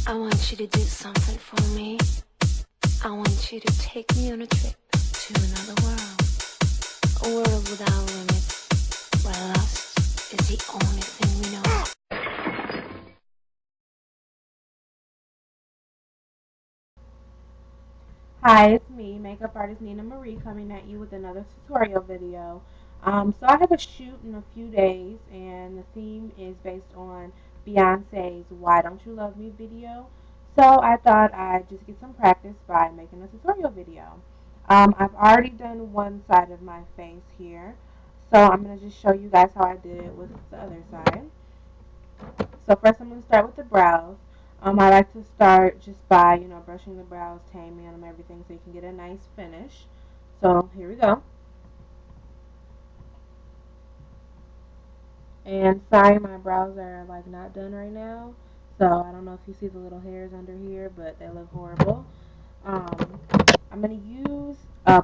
I want you to do something for me. I want you to take me on a trip to another world. A world without limits, where lust is the only thing we know. Hi, it's me, makeup artist Nina Marie, coming at you with another tutorial video. So I have a shoot in a few days, and the theme is based on Beyonce's "Why Don't You Love Me" video. So I thought I'd just get some practice by making a tutorial video. I've already done one side of my face here, so I'm going to just show you guys how I did it with the other side. So first I'm going to start with the brows. I like to start just by, brushing the brows, taming them, everything so you can get a nice finish. So here we go. And sorry, my brows are like not done right now. So I don't know if you see the little hairs under here, but they look horrible. Um, I'm going to use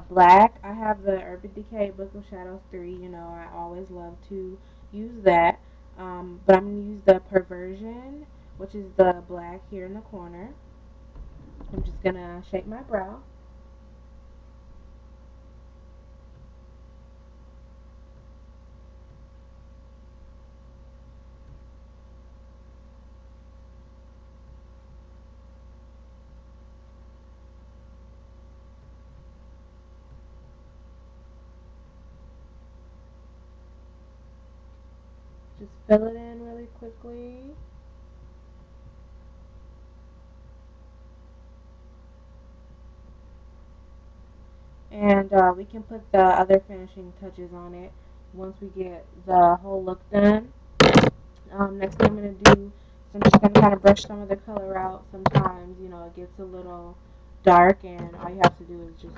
black. I have the Urban Decay Book of Shadows 3. I always love to use that. But I'm going to use the Perversion, which is the black here in the corner. I'm just going to shape my brow. Just fill it in really quickly. And we can put the other finishing touches on it once we get the whole look done. Next thing I'm going to do is I'm just going to kind of brush some of the color out. Sometimes, it gets a little dark, and all you have to do is just,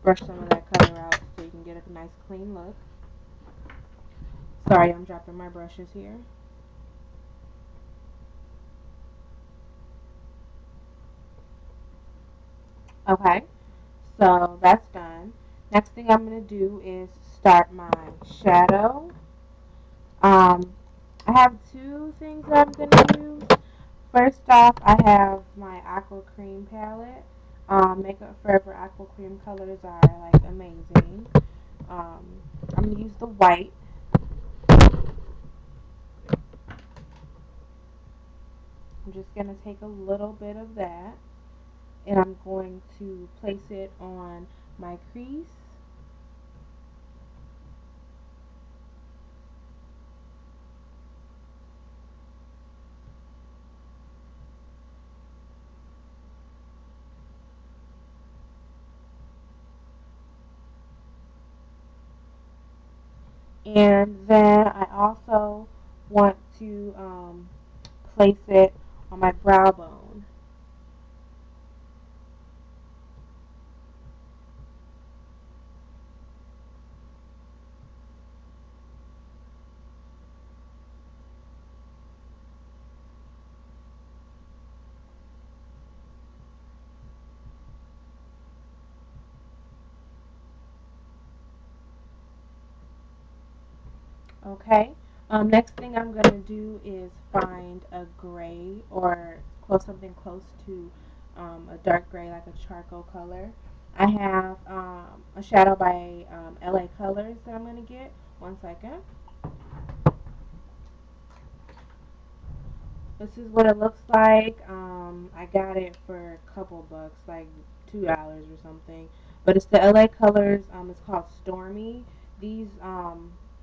brush some of that color out so you can get a nice clean look. Sorry, I'm dropping my brushes here. Okay, so that's done. Next thing I'm going to do is start my shadow. I have two things that I'm going to use. First off, I have my Aqua Cream palette. Makeup Forever Aqua Cream colors are like amazing. Um, I'm going to use the white. I'm just going to take a little bit of that, and I'm going to place it on my crease. And then I also want to place it on my brow bone. Okay. Next thing I'm going to do is find a gray or something close to a dark gray, like a charcoal color. I have a shadow by LA Colors that I'm going to get. One second. This is what it looks like. I got it for a couple bucks, like $2 or something. But it's the LA Colors. It's called Stormy. These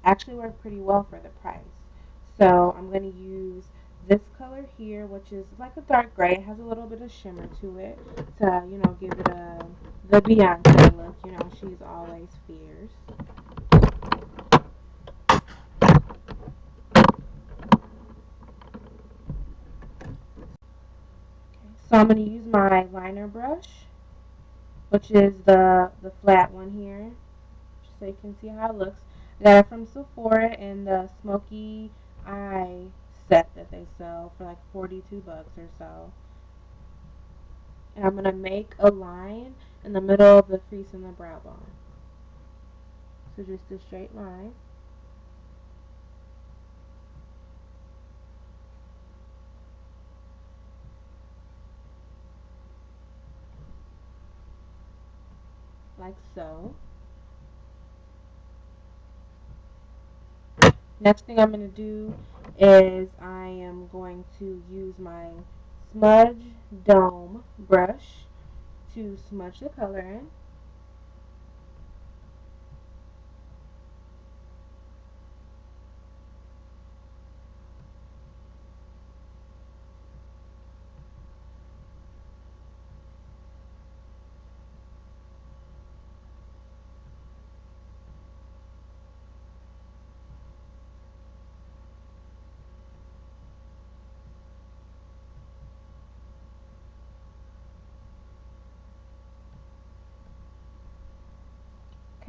actually work pretty well for the price. So I'm going to use this color here, which is like a dark gray. It has a little bit of shimmer to it to, give it the Beyonce look. She's always fierce. So I'm going to use my liner brush, which is the flat one here, just so you can see how it looks. I got it from Sephora in the smoky eye set that they sell for like 42 bucks or so. And I'm going to make a line in the middle of the crease in the brow bone. So just a straight line. like so. Next thing I'm going to do is I am going to use my smudge dome brush to smudge the color in.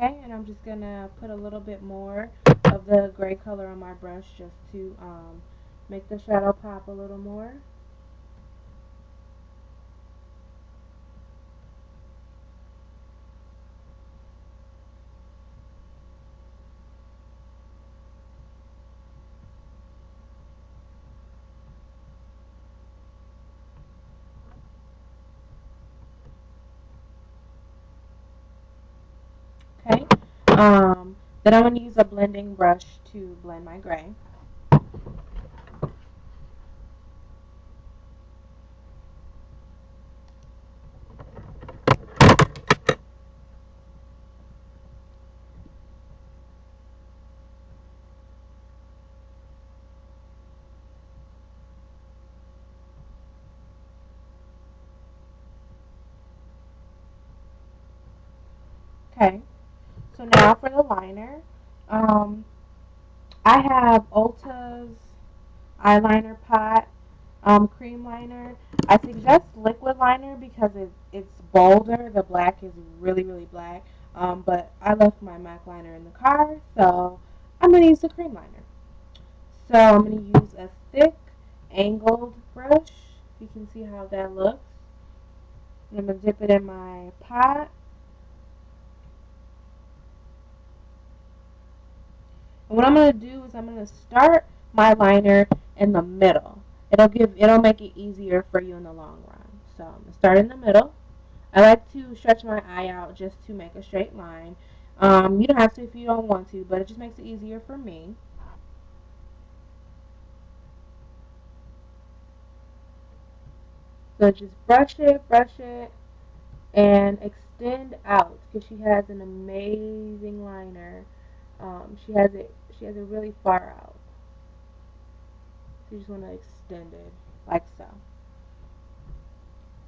Okay, and I'm just going to put a little bit more of the gray color on my brush just to make the shadow pop a little more. Okay, then I'm going to use a blending brush to blend my gray. Okay, so now for the liner, um, I have Ulta's eyeliner pot cream liner. I suggest liquid liner because it's bolder. The black is really, really black. But I left my MAC liner in the car, so I'm going to use the cream liner. So I'm going to use a thick angled brush. You can see how that looks. And I'm going to dip it in my pot. And what I'm going to do is I'm going to start my liner in the middle. It'll make it easier for you in the long run. So I'm going to start in the middle. I like to stretch my eye out just to make a straight line. You don't have to if you don't want to, but it just makes it easier for me. So just brush it, and extend out because she has an amazing liner. She has it really far out. So you just want to extend it like so.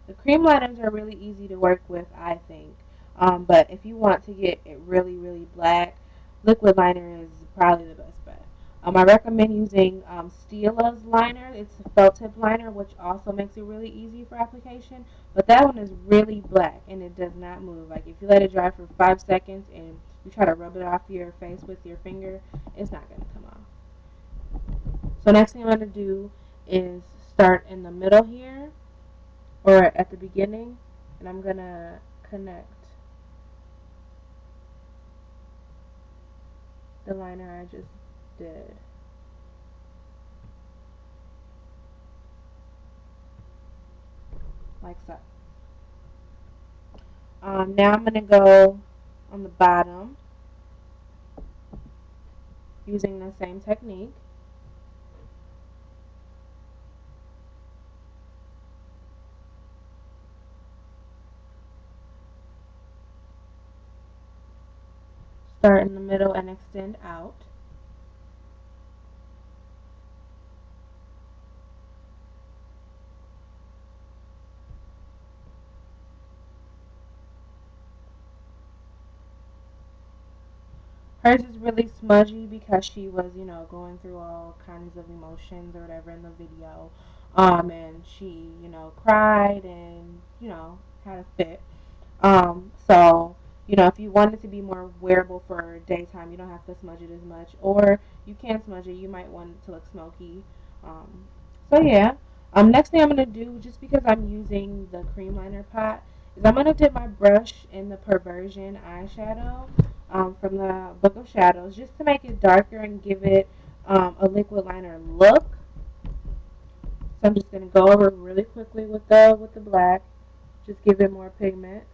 The cream liners are really easy to work with, I think. But if you want to get it really, really black, liquid liner is probably the best bet. I recommend using Stila's liner. It's a felt tip liner, which also makes it really easy for application. But that one is really black and it does not move. Like if you let it dry for 5 seconds and you try to rub it off your face with your finger, it's not going to come off. So next thing I'm going to do is start in the middle here or at the beginning, and I'm going to connect the liner I just did. Like so. Now I'm going to go on the bottom using the same technique. Start in the middle and extend out. Hers is really smudgy because she was, going through all kinds of emotions or whatever in the video. And she, cried and, had a fit. So, if you want it to be more wearable for daytime, you don't have to smudge it as much. Or you can smudge it. You might want it to look smoky. So, yeah. Next thing I'm going to do, just because I'm using the cream liner pot, is I'm going to dip my brush in the Perversion eyeshadow from the Book of Shadows, just to make it darker and give it a liquid liner look. So I'm just going to go over really quickly with the black. Just give it more pigment.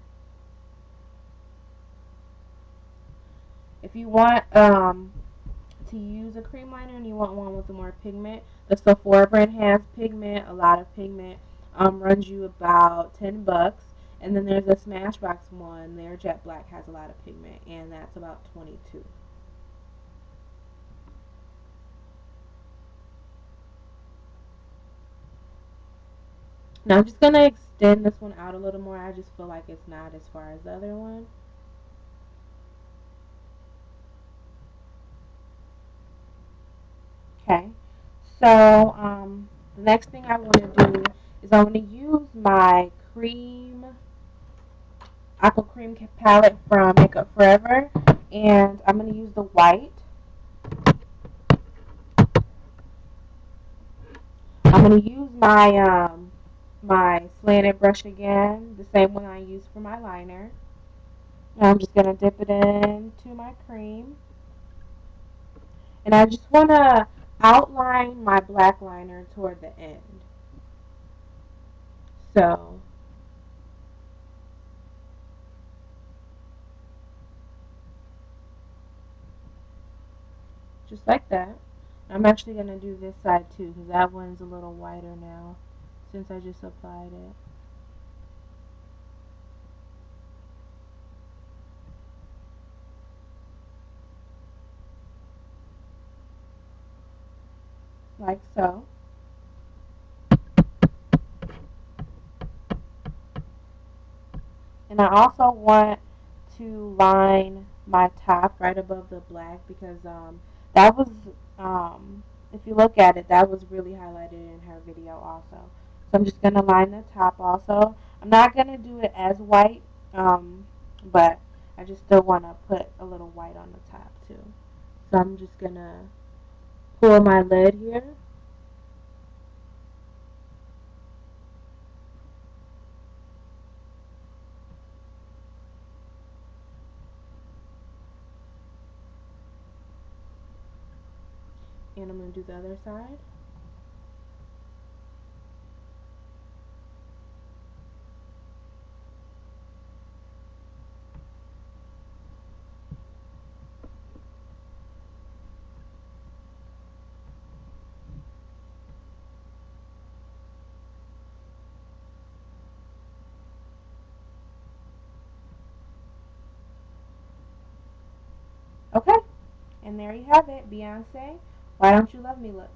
If you want to use a cream liner and you want one with more pigment, the Sephora brand has pigment, a lot of pigment. Runs you about $10. And then there's a Smashbox one. Their Jet Black has a lot of pigment, and that's about 22. Now I'm just gonna extend this one out a little more. I just feel like it's not as far as the other one. Okay, so the next thing I want to do is I want to use my cream aqua cream palette from Makeup Forever, and I'm going to use the white. I'm going to use my slanted brush again, the same one I used for my liner. And I'm just going to dip it into my cream, and I just want to outline my black liner toward the end. So just like that. I'm actually going to do this side too, because that one's a little whiter now since I just applied it. Like so. And I also want to line my top right above the black, because that was, if you look at it, that was really highlighted in her video also. So I'm just going to line the top also. I'm not going to do it as white, but I just still want to put a little white on the top too. So I'm just going to pull my lid here. And I'm going to do the other side. Okay, and there you have it, Beyonce. Why Don't You Love Me look.